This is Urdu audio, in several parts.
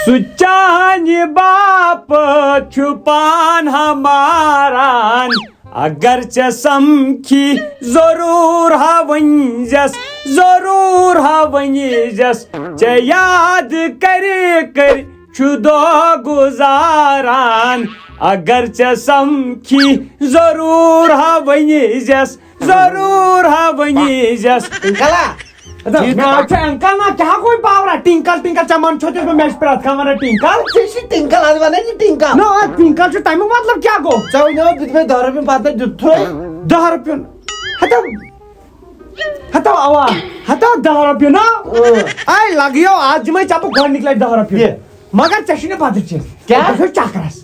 سچانہ باپت چھپان ہماران اگر ژےٚ سمکھی ضرور ہا ونزس ژےٚ یاد کر چھُ دۄہ گزاران اگر ژےٚ سمکھی ضرور ہا ونزس انکل نا کیا کوئی پاورا ٹنکل چمان چھو تیس میں پرات کھانا ٹنکل ٹنکل آج وانا ٹنکل نا ٹنکل چھو تمیک مطلب کیا گو ژےٚ ؤنیو دِتۍ مےٚ 10 رۄپیہِ پتہٕ 10 رۄپیُن ہتو 10 رۄپیہِ نا اے لگیو آج دِمے ژےٚ بہٕ گۄڈنِکۍ لٹہِ 10 رۄپیہِ مگر ژےٚ چھُے نہٕ پتہٕ چیٖز کیٛاہ چکرس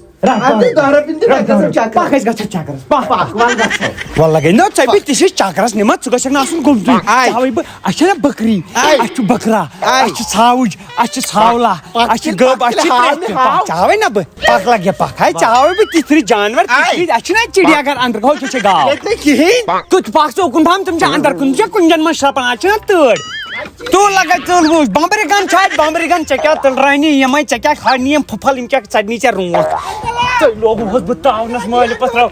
لگے نا ژےٚ تہِ چھِ چکرس نِمت ژٕ گژھکھ نہٕ آسُن گوٚمتُے تَوَے بہٕ اَسہِ چھےٚ نا بکری اَسہِ چھُ بکرا اَسہِ چھِ ژھاوٕج اَسہِ چھِ ژھاولا اَسہِ چھِ گٔب اَسہِ چھِ چاوے نا بہٕ پکھ لگہِ پکھ ہے چاوے بہٕ تِتھۍ جانور اَسہِ چھُ نا چڑیا گھر اندر ہو چھِ گاو تُہۍ تہِ پکھ ژٕ اوکُن پہم تِم چھِ اندر کُن چھِ کُنہِ جن منٛز شرپان آز چھِ نا تۭر تو لگا تل وچ بمبری گن چھا بمبری گن ژےٚ کیٛاہ تل رانی یِمے ژےٚ کیٛاہ کھالنی یِم پھُپھل یِم کیٛاہ ژَٹنی ژےٚ رونٛٹھ تۄہہِ لوگوہس بہٕ تاونس مٲلہِ پتھرو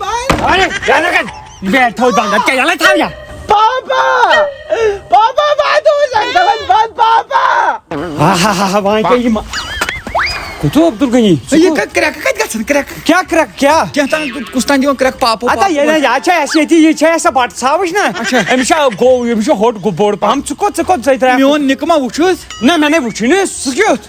بیٹ تھو دنٛدن کیٛاہ یلے تھاو یا وۄنۍ کیٛاہ یِم کوٚتو عبدل غنی کیٛاہ کرٛٮ۪کہٕ کیٛاہ کُس تام دِوان کرٛٮ۪کہٕ پاپہٕ اتا یہِ چھےٚ اَسہِ ییٚتی یہِ چھےٚ اَسہِ بٹہٕ ژھاوٕج نا أمِس چھُ ہوٚٹ بوٚڑ پہم ژٕ کوٚت ترٛایکھ میون نِکہٕ ما وٕچھُس نہ مےٚ نے وٕچھُے نہٕ سُہ کیُتھ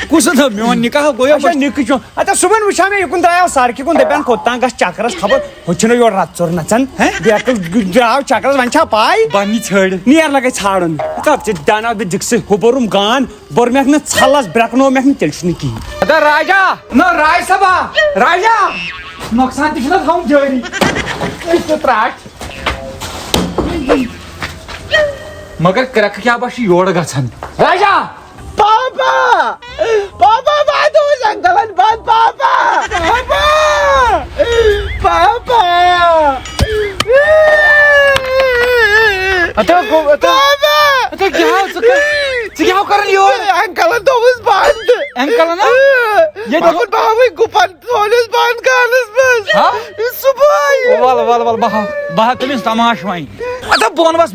کُس میون نِکاح گوٚو نِکہٕ چھُ اتا صُبحن وٕچھاو مےٚ یُکُن درٛایو سڑکہِ کُن دپان کوٚتام گژھ چکرس خبر ہُہ چھُنہٕ یورٕ رت ژوٚر نژان بیٚکہٕ درٛاو چکرس وۄنۍ چھا پاے بنی ژھٲڑ نیر لگے ژھانڈُن ژٕ دیٛاناو بہٕ دِکسہٕ ہُہ بوٚرُم گان بوٚرمکھ نہٕ ژھلس برٛٮ۪کنومکھ نہٕ تیٚلہِ چھُنہٕ کِہیٖنۍ راجا نہ راج صبا راجا نۄقصان تہِ چھُنہ تھاوُن جٲری تہِ تراٹ مگر کرٛٮ۪کہٕ کیٛاہ بہ چھِ یورٕ گژھان راجا ژٕ کران یور انکلن تھوٚوُس بنٛد انکلن دوٚپُن بہٕ ہاوٕے گُپن ژھونُس بنٛد کرنس منٛز صبحٲے ول بہٕ ہا تٔمِس تماش وۄنۍ اچھا بۄن وس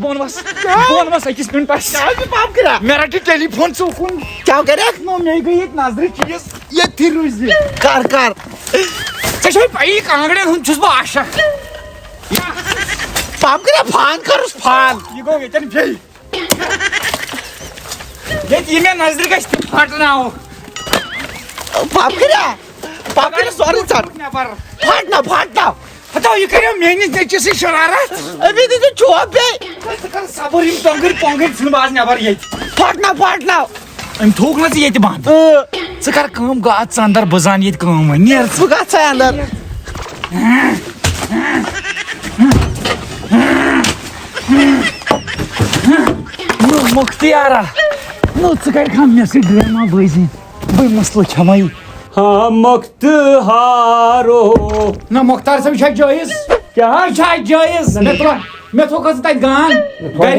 أکِس مِنٹس مےٚ رٹہِ ٹیلی فون ژوٚکُن کیٛاہ کریکھ مےٚ گٔے ییٚتہِ نظرِ چیٖز ییٚتھی روزِ کر ژےٚ چھے پیی کانٛگرٮ۪ن ہُنٛد چھُس بہٕ عاشق پاپ کرے فان کرُس فان یہِ گوٚو ییٚتٮ۪ن بیٚیہِ ییٚتہِ یہِ مےٚ نظرِ گژھِ تِم پھٹناوو پاپ کرے سورُے ژٹ نٮ۪بر پھٹناو ہتو یہِ کریو میٲنِس نیٚچوِسٕے شرارت ابھی دِژٕ چوب بیٚیہِ ژٕ کر صبر یِم ٹۄنٛگٕرۍ پۄنٛگٕرۍ ژھٕن بہٕ آز نٮ۪بر ییٚتہِ پھٹناو أمۍ تھوٚوُکھ نہ ژٕ ییٚتہِ بنٛد ژٕ کر کٲم گوٚو ژٕ اندر بہٕ زانہٕ ییٚتہِ کٲم وۄنۍ نیر ژٕ بہٕ گژھے اندر مختیارا نو ژٕ کرکھا مےٚ سۭتۍ ڈرامہ بٲزی بہٕ مسلہٕ کھٮ۪مے ہاں مختارو نہ مختار صٲب چھا جٲیز کیٛاہ چھا جٲیز مےٚ تھوٚوکھ ژٕ تتہِ گان گرِ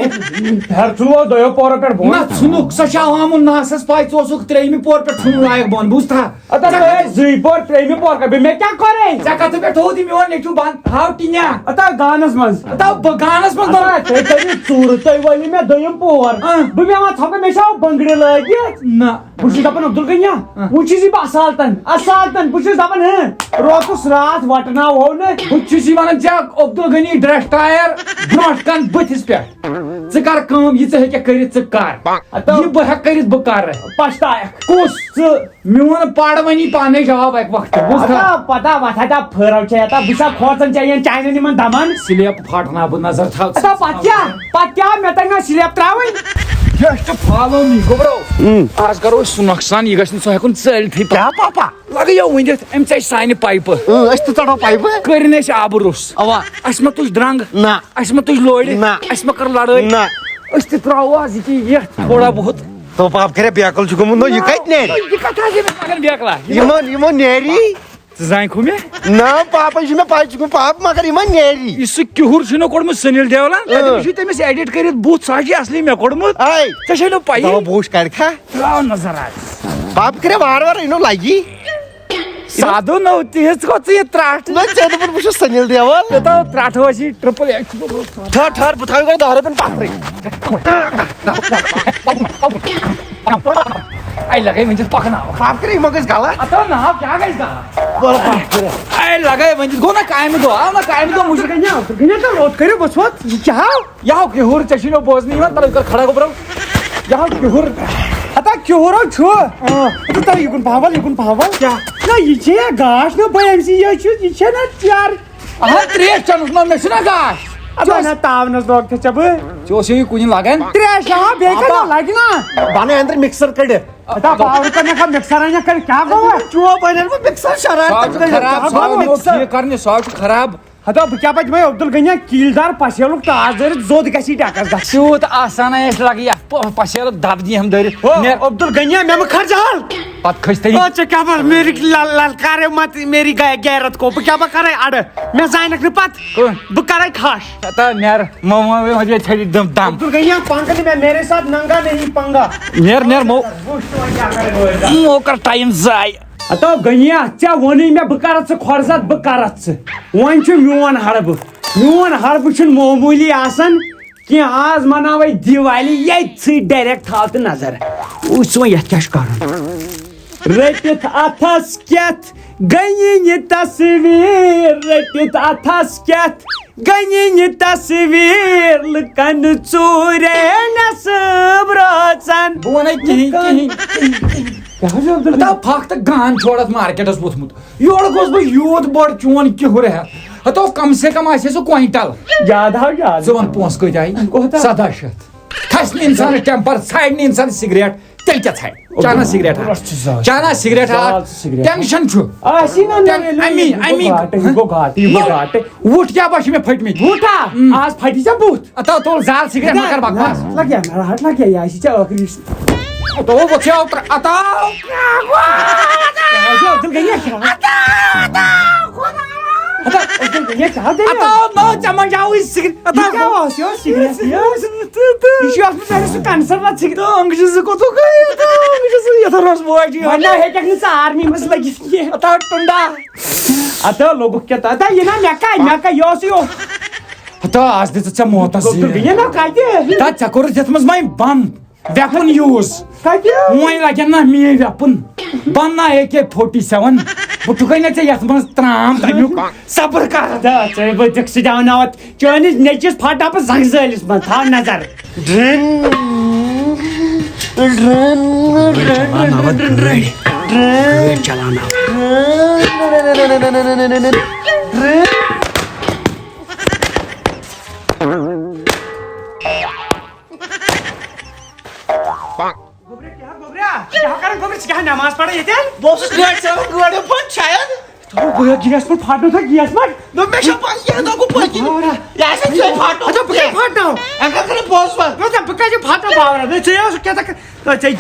ہر ژھُنو دۄیو پورو پٮ۪ٹھ بۄن نہ ژھُنُکھ سۄ چھِ عوامُن نہ ٲسٕس پاے ژٕ اوسُکھ ترٛیٚیمہِ پورٕ پٮ۪ٹھ ژھُنُن لایق بۄن بوٗزتھا اتا تۄہہِ ٲسۍ 2 پور 3مہِ پور کر مےٚ کیٛاہ کۄرے ژےٚ کتھٕ پٮ۪ٹھ تھوٚوُتھ یہِ میون نیٚچوٗ بنٛد ہاو ٹِنیا اتا گانس منٛز بہٕ گانس منٛز تُہۍ کٔرِو ژوٗرٕ تُہۍ ؤنِو مےٚ 2م پور بہٕ بیٚہمہٕ ژھۄپہٕ مےٚ چھا بنٛگرِ لٲگِتھ نہ بہٕ چھُس دپان عبدل غنیا وۄنۍ چھُس بہٕ اصالتن بہٕ چھُس دپان روتُس راتھ وٹناوہو نہٕ بہٕ چھُس یہِ ونان ژےٚ عبدل غنی ڈرٛٮ۪س ٹایر برونٛٹھ کن بٕتھِس پٮ۪ٹھ ژٕ کر کٲم یہِ ژٕ ہیٚککھ کٔرِتھ ژٕ کر یہِ بہٕ ہٮ۪کہٕ کٔرِتھ بہٕ کرٕ پشتایکھ کُس ژٕ میون پر ونی پانے جواب اکہِ وقتہٕ پتہ وتھا پھٔرو چھے بہٕ چھسا کھوژان ژےٚ چانٮ۪ن یِمن دمن سلیپ پھاٹناو بہٕ نظر تھاو پتہٕ کیٛاہ مےٚ تگہِ نا سلیپ تراوٕنۍ فالو می گوٚبرو آز کرو أسۍ سُہ نۄقصان یہِ گژھِ نہٕ سُہ ہٮ۪کُن ژٲلتھٕے کیٛاہ پاپا لگٲیو ؤنِتھ أمۍ ژَجہِ سانہِ پایپہٕ أسۍ تہِ ژٹو پایپہٕ کٔرِنۍ أسۍ آبہٕ روٚس اوا اَسہِ ما تُج درنٛگ نہ اَسہِ ما تُج لورِ نہ اَسہِ ما کٔر لڑٲے نہ أسۍ تہِ تراوو آز ییٚکیٛاہ یتھ تھوڑا بہت تو پاپ کرے بیکل چھُ گوٚمُت نو یہِ کتہِ نیرِ یہِ کتھ حظ ییٚمِس لگان بیکلا یِمو نیری زانکھو مےٚ نا پاپا چھُ مےٚ پاے ژٕ گوٚو پاپہٕ مگر یِمن نیری یُس سُہ کِہُر چھُنہ کوٚڑمُت سنیل دیولن تٔمِس چھُ تٔمِس ایڈِٹ کٔرِتھ بُتھ سُہ چھُ اصلی مےٚ کوٚڑمُت آے ژےٚ چھے نہٕ پَیی دوا بوش کڑکھا تراو نظر آز پاپہٕ کٔرِو وارٕ وارٕ یِنو لگی سادو نو تیز گوٚو ژٕ یہِ ترٛٹھ نہ ژےٚ دوٚپُتھ بہٕ چھُس سنیل دیول ترٛٹھ ٲس یہِ ٹرٛپل ایکس ٹھہر بہٕ تھاوٕ گۄڈٕ 10 رۄپین پتھرٕے اے لگے ؤنِتھ پکناو پاپہٕ کٔرِو یِمو گژھِ غلط اتو ناو کیٛاہ گژھِ گژھان اے لگے ؤنِتھ گوٚو نہ کامہِ دۄہ آو نہ کامہِ دۄہ مُشک روت کٔرِو بہٕ سوت یہِ کیٛاہ آو یہِ آو کِہُر ژےٚ چھُے نہٕ بوزنہٕ یِوان تَلہٕ کر کھڑا گوٚبرو یہِ آو کِہُر ہتا کِہُرو چھُ تۄہہِ یِکُن پہوَل کیٛاہ نہ یہِ چھے گاش نہ بہٕ أمۍ سٕے یہِ چھُ یہِ چھے نہ چار اہن ترٛیش چٮ۪نَس منٛز مےٚ چھُنہ گاش نہ تاونس لوگ تھے ژےٚ بہٕ ژےٚ اوسُے یہِ کُنہِ لگان ترٛیش ہا بیٚیہِ کَتہِ لگہِ نا بنٲے أنٛدرٕ مِکسر کٔڑِتھ ہتا پاور کَرنکھا مِکسر انیا کر کیٛاہ گوٚو چوب بنیٚل بہٕ مِکسر شرارت خراب سُہ ٹھیٖک کرنہِ سُہ آو چھُ خراب ہتا بہٕ کیٛاہ پتہٕ دِمے عبدل گنیا کیٖل دار پسیلُک تاج دٲرِتھ زوٚد گژھِ ٹیکس گژھِ تیوٗت آسان اَسہِ لگہِ یتھ پسیرٕ دب دی ہم دٲرِتھ عبدل گنیا مےٚ مہٕ کھر جال پتہٕ کھٔسۍ تیٚلہِ ژےٚ کیٛاہ بہٕ میری للکارے مت میری غیرت کو بہٕ کیٛاہ بہٕ کرے اڈٕ مےٚ زانکھ نہٕ پتہٕ بہٕ کرے کھش تا نیر ژھیٚڑِ دم عبدل گنیا پنگا نہیں میرے ساتھ ننگا نہیں پنگا نیر مو مو کر ٹایم ضایع ہتا گنیا ژےٚ ووٚنُے مےٚ بہٕ کرتھ ژٕ کھۄرزد بہٕ کرتھ ژٕ وۄنۍ چھُ میون ہربہٕ چھُنہٕ معموٗلی آسان کینٛہہ آز مناوے دیوالی ییٚتہِ ژٕے ڈایریکٹ تھاو تہٕ نظر وٕچھ ژٕ وۄنۍ یتھ کیٛاہ چھُ کرُن رٔٹِتھ اتھس کٮ۪تھ گٔنہِ تصویٖر رٔٹِتھ اتھس کٮ۪تھ گٔنہِ تصویٖر لُکن ژوٗرے نصب روزان بہٕ ونے کِہیٖنۍ پھکھ تہٕ گان چھوڑ مارکیٹس ووٚتھمُت یورٕ گوٚژھ بہٕ یوٗت بوٚڑ چون کِہُر ہٮ۪تھ ہتو کم سے کم آسہِ سُہ کوینٹل یاد آو یاد ژٕ وَن پونٛسہٕ کۭتۍ آیہِ 1700 کھسہِ نہٕ اِنسانس ٹٮ۪مپر ژھانڈِ نہٕ اِنسان سِگریٹ تیٚلہِ کیٛاہ ژھانڈِ چانہ سِگریٹ ٹٮ۪نشن چھُ وُٹھ کیٛاہ باسہِ مےٚ پھٔٹمٕتۍ آز پھٹی ژےٚ بُتھ اتو تُل زال سِگریٹ مہ کر بکواس لگیا یہِ آسہِ ژےٚ ٲخری آرمی منٛز لٔگِتھ کینٛہہ ٹُنڈا اتو لوگُکھ کیٛاہ تہٕ یہِ نا مےٚ یہِ اوسُے ہتو آز دِژٕتھ ژےٚ موتس کتہِ ژےٚ کوٚرُتھ یتھ منٛز وۄنۍ بنٛد ویپن یوٗز کتہِ وۄنۍ لگن نا میٲنۍ ویپن بن نا AK-47 بہٕ ٹُھکے نہ ژےٚ یتھ منٛز ترام تمیُک صبر کر ژےٚ بہٕ دِکھ سُہ دیاوناوتھ چٲنِس نیٚچِس پھٹا بہٕ زنٛگہٕ زٲلِس منٛز تھاو نظر نماز پڑا یہ گیس پہ پھاٹو تھا گیس پہ پھاٹو باورا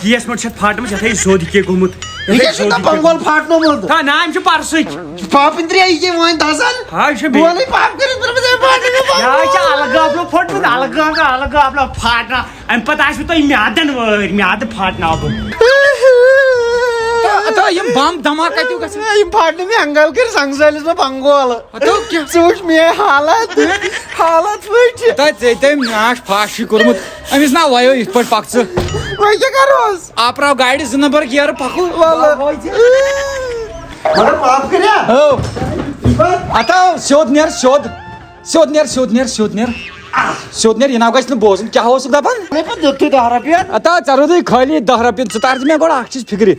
گیس پہ پھاٹمت یہ سود کی گومت بنگول پھاٹنومت نا ام پرسک پاپن ترٛیٚیہِ وۄنۍ دزان بولے پاپ الگ گابلو پھوٹمت الگ گابلو پھاٹنا ام پتہ آسوٕ تۄہہِ میادن وٲرۍ میادٕ پھاٹناو بہٕ یم بم دھماکہ کتیو گژھان یم پھاٹنہٕ مےٚ انگل کٔرۍ زنٛگہٕ زٲلِس بہٕ بنگول ژٕ وٕچھ میٲنۍ حالت وٕچھ ژےٚ تٔمۍ ناش پھاش کوٚرمُت أمِس نا وَیو یِتھ پٲٹھۍ پَک ژٕ وۄنۍ کیٛاہ کروس آپراو گاڑِ 2 نمبر گیرٕ پَکو مگر معاف کٔرِیا اتو سیوٚد نیر یہِ ناو گژھِ نہٕ بوزُن کیٛاہ اوسُکھ دپان پتہٕ دِتُے 10 رۄپیہِ اتو ژےٚ روٗدُے خٲلی 10 رۄپیہِ ژٕ تار مےٚ گۄڈٕ اکھ چیٖز فِکرِ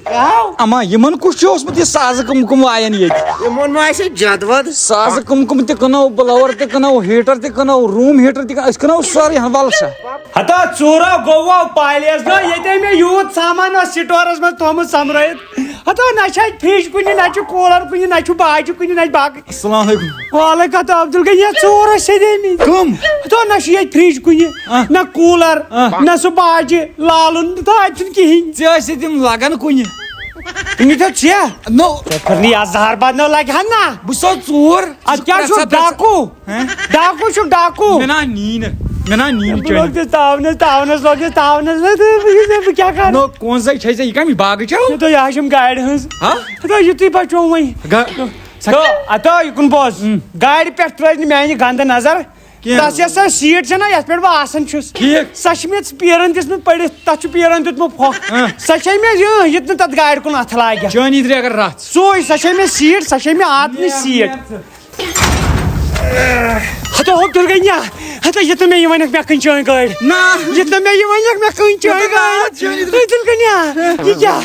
اما یِمن کُس چھُ اوسمُت یہِ سازٕ کٕم وایان ییٚتہِ یِمن ما آسہِ جدود سازٕ کٕم تہِ کٕنو بٕلوور تہِ کٕنو ہیٖٹر تہِ کٕنو روٗم ہیٖٹر تہِ أسۍ کٕنو سورُے وَلہٕ سا ہتا ژوٗرو گوٚو پالیس نہ ییٚتے مےٚ یوٗت سامان اوس سٹورس منٛز تھومُت سمرٲیِتھ ہتا نہ چھِ اَتہِ فرج کُنہِ نہ چھُ کوٗلر کُنہِ نہ چھُ باجہِ کُنہِ نہ چھُ باقٕے السلام علیکم وعلیکم ہتا عبدل گنیا ژور ٲسۍ سیدیمٕتۍ کٕم ہتا نہ چھُ ییٚتہِ فرج کُنہِ نہ کوٗلر نہ سُہ باجہِ لالُن تہٕ اَتہِ چھُنہٕ کِہیٖنۍ ژےٚ ٲسۍ تِم لگان کُنہِ نیتو ژےٚ نو پھرنی زہر بدنو لگہِ ہا نا بہٕ سو ژوٗر ادٕ کیٛاہ چھُ ڈاکوٗ ڈاکوٗ چھُ ڈاکوٗ مےٚ نا نیٖن مےٚ نا نیٖن بہٕ لوٚگُس تاونس بہٕ کیٛاہ کرٕ نو کون سا چھے ژےٚ یہِ کَمہِ باغٕچ چھو تہٕ یہِ چھم گاڑِ ہٕنٛز ہا یُتُے بچو وۄنۍ اتو یِکُن بوز گاڑِ پٮ۪ٹھ ترٲے نہٕ میانہِ گنٛدٕ نظر تس یۄس سۄ سیٖٹ چھےٚ نا یتھ پٮ۪ٹھ بہٕ آسان چھُس ٹھیٖک سۄ چھِ مےٚ پیرن دِژمٕژ پٔڑِتھ تتھ چھُ پیرن دیُتمُت پھۄکھ سۄ چھے مےٚ یُتھ نہٕ تتھ گاڑِ کُن اتھٕ لاگہِ چٲنی درے اگر راتھ سُے سۄ چھے مےٚ سیٖٹ سۄ چھے مےٚ آتنٕچ سیٖٹ ہتو عبدل گنیا ہتو یہِ تہٕ مےٚ یہِ ونکھ مےٚ کٕنۍ چٲنۍ گٲڑۍ نا یہِ تہٕ مےٚ یہِ ونکھ مےٚ کٕنۍ چٲنۍ گٲڑۍ عبدل گنیا یہِ کیٛاہ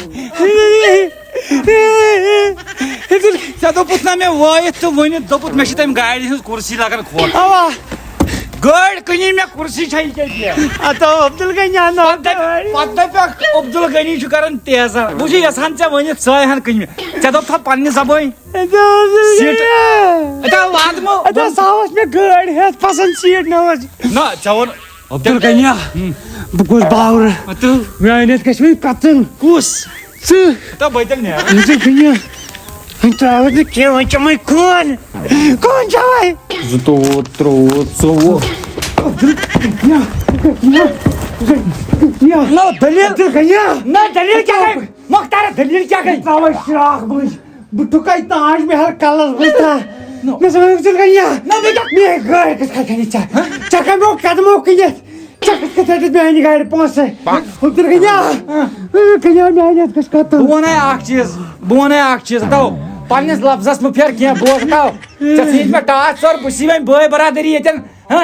ژےٚ دوٚپُتھ نا مےٚ وٲیِتھ تہٕ ؤنِتھ دوٚپُتھ مےٚ چھِ تَمہِ گاڑِ ہٕنٛز کُرسی لگان کھۄٹ اوا گٲڑۍ کٕنی مےٚ کُرسی چھے کیٛاہ اتو عبدل گنیا نو پتہٕ دپیکھ عبدل غنی چھُ کران تیزر بہٕ چھُس یژھان ژےٚ ؤنِتھ ژٕ ہن کٕنۍ مےٚ ژےٚ دوٚپ تھا پننہِ زبٲنۍ وادمو ساوس مےٚ گٲڑۍ ہٮ۪تھ پسنٛد سیٖٹ نہ ٲس نہ ژےٚ ووٚن عبدل گنیا بہٕ گوٚس باورٕ تہٕ میٲنِتھ گژھِ وۄنۍ قتل کُس ژٕ تہٕ بہٕ تیٚلہِ نیرٕ عبدل گنیا وۄنۍ تراوَتھ نہٕ کینٛہہ وۄنۍ چھِ وۄنۍ خوٗن خوٗن چھا وۄنۍ 22 23 24 نو دلیل عبدل گنیا نہ دلیل کیٛاہ گٔے مۄختار دلیل کیٛاہ گٔے تراوے شراکھ بٕنٛز بہٕ ٹُھکے تاج محل کلس بہٕ مےٚ سا عبدل گنیا میٲنۍ گٲڑۍ کِتھ کٔنۍ کھنہِ ژےٚ کمو قدمو کٕنِتھ ژےٚ کِتھ کٔنۍ دِتھ میانہِ گاڑِ پونٛسہٕ عبدل گنیا گنیا میانہِ اَتھ گژھِ قتل بہٕ وَنے اکھ چیٖز تو پننِس لفظس مہٕ پھیر کینٛہہ بوز تو ژےٚ ژھٕنِتھ مےٚ ٹاس ژور بہٕ چھُسے وۄنۍ بٲے برادری ییٚتٮ۪ن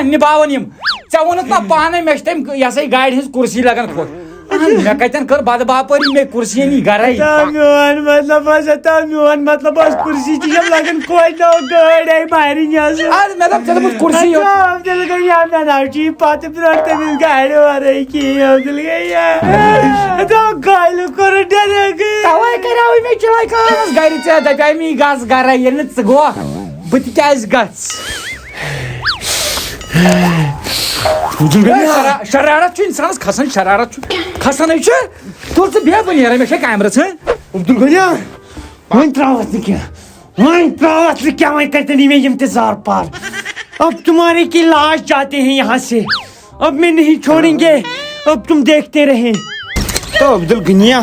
نِباوان یِم ژےٚ ووٚنُتھ نا پانے مےٚ چھِ تَمہِ یہِ ہسا یہِ گاڑِ ہٕنٛز کُرسی لگان خۄش مےٚ کتٮ۪ن کٔر بد باپٲری مےٚ کُرسی نی گرے میون مطلب اوس کُرسی تہِ چھم لگان خۄش نو گٲڑۍ مارٕنۍ ٲس ادٕ مےٚ دوٚپ ژےٚ دوٚپُتھ کُرسی عبدل گنیا مےٚ نہ چھُ یہِ پتہٕ برونٛٹھ تٔمِس گاڑِ ورٲے کِہیٖنۍ عبدل گنیا گالہِ کوٚر ڈریک توے کریاوے مےٚ چٲے کانس گرِ ژےٚ دپیاے مےٚ گژھ گرے ییٚلہِ نہٕ ژٕ گوکھ بہٕ تہِ کیازِ گژھ شرارت چھُ انسانس کھسان شرارت چھُ کھسانے چھُ تُل ژٕ بیٚہہ بہٕ نیرے مےٚ چھے کامہِ رژھٕنۍ عبدل گنیا وۄنۍ تراوَتھ نہٕ کینٛہہ وۄنۍ تراوَتھ نہٕ کینٛہہ وۄنۍ کتٮ۪ن یی مےٚ یِم تہِ زار پار اب تمہارے کی لاش جاتے ہیں یہاں سے اب میں نہیں چھوڑیں گے اب تم دیکھتے رہیں تو عبدل گنیا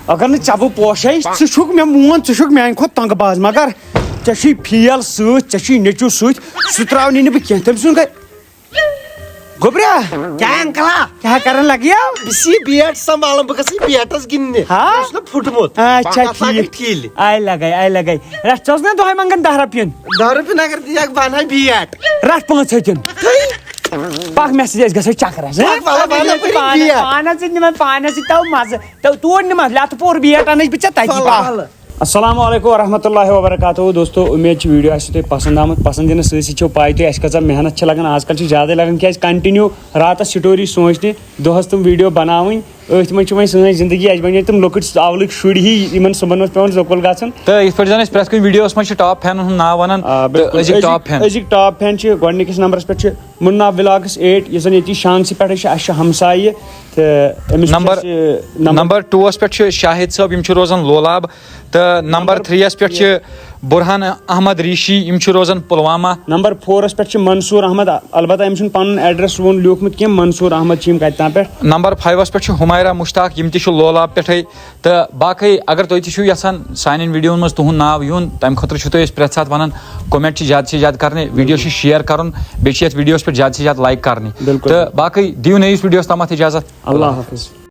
اگر نہٕ ژےٚ بہٕ پوشے ژٕ چھُکھ مےٚ مون ژٕ چھُکھ میانہِ کھۄتہٕ تنگہٕ باز مگر ژےٚ چھُے فیل سۭتۍ ژےٚ چھُے نیٚچوٗ سۭتۍ سُہ تراونی نہٕ بہٕ کینٛہہ تٔمۍ سُنٛد گژھِ گوبرا کیا انکلا کیٛاہ کرن لگیو بہٕ بیٹ سنبھالن بہٕ گژھٕ بیٹس گِنٛدنہِ ہا چھُ نہ پھُٹمُت اچھا ٹھیٖک آے لگے رٹھ ژٕ اوس نا دۄہے منگان 10 رۄپین 10 رۄپیہِ اگر دِیکھ بہٕ انہا بیٹ رٹھ 5 ہتن پکھ مےٚ سۭتۍ أسۍ گژھو چکرس پانس سۭتۍ نِمن پانس سۭتۍ تو مزٕ توٗرۍ نِمس لٮ۪تہٕ پوٗر بیٹ انٕچ بہٕ ژےٚ تتی السلام علیکم ورحمۃ اللہ وبرکاتہ دوستو امید چھِ ویڈیو آسہِ تۄہہِ پسنٛد آمُت پسنٛد دِنہٕ سۭتۍ سۭتۍ چھو پاے تۄہہِ اَسہِ کۭژاہ محنت چھِ لگان آز کل چھِ زیادٕ لگان کیازِ کنٹِنیوٗ راتس سٹوری سونچنہِ دۄہس تِم ویڈیو بناوٕنۍ أتھۍ منٛز چھِ وۄنۍ سٲنۍ زندگی اَسہِ بنے تِم لۄکٕٹۍ آولٕکۍ شُرۍ ہی یِمن صُبحن اوس پیٚوان زوکُل گژھُن تہٕ یِتھ پٲٹھۍ زن أسۍ پرٛٮ۪تھ کُنہِ ویڈیوس منٛز چھِ ٹاپ فینن ہُنٛد ناو ونان أزِکۍ ٹاپ فین چھِ گۄڈٕنِکِس نمبرس پٮ۪ٹھ چھِ مُنا ولاگٕس 8 یُس زن ییٚتی شانٛگسہِ پٮ۪ٹھٕے چھِ اَسہِ چھُ ہمسایہِ تہٕ أمِس نمبر 2 پٮ۪ٹھ چھُ شاہد صٲب یِم چھِ روزان لولاب تہٕ نمبر 3 پٮ۪ٹھ چھِ بُرہان احمد ریٖشی یِم چھِ روزان پُلوامہ نمبر 4 پٮ۪ٹھ چھِ منصوٗر احمد البتہ أمۍ چھُنہٕ پنُن ایڈرس ووٚن لیوٗکھمُت کینٛہہ منصوٗر احمد چھِ یِم کتہِ تام پٮ۪ٹھ نمبر 5 پٮ۪ٹھ چھُ ہُمیرا مُشتاق یِم تہِ چھِ لولاب پٮ۪ٹھٕے تہٕ باقٕے اگر تُہۍ تہِ چھِو یژھان سانٮ۪ن ویڈیوَن منٛز تُہُنٛد ناو یُن تَمہِ خٲطرٕ چھُو تُہۍ أسۍ پرٛٮ۪تھ ساتہٕ ونان کومنٹ چھِ زیادٕ سے زیادٕ کرنہِ ویڈیو چھِ شیر کرُن بیٚیہِ چھِ یتھ ویڈیوس پٮ۪ٹھ زیادٕ سے زیادٕ لایک کرنہِ تہٕ باقٕے دِیِو نٔیِس ویڈیوس تامتھ اِجازت اللہ حافظ.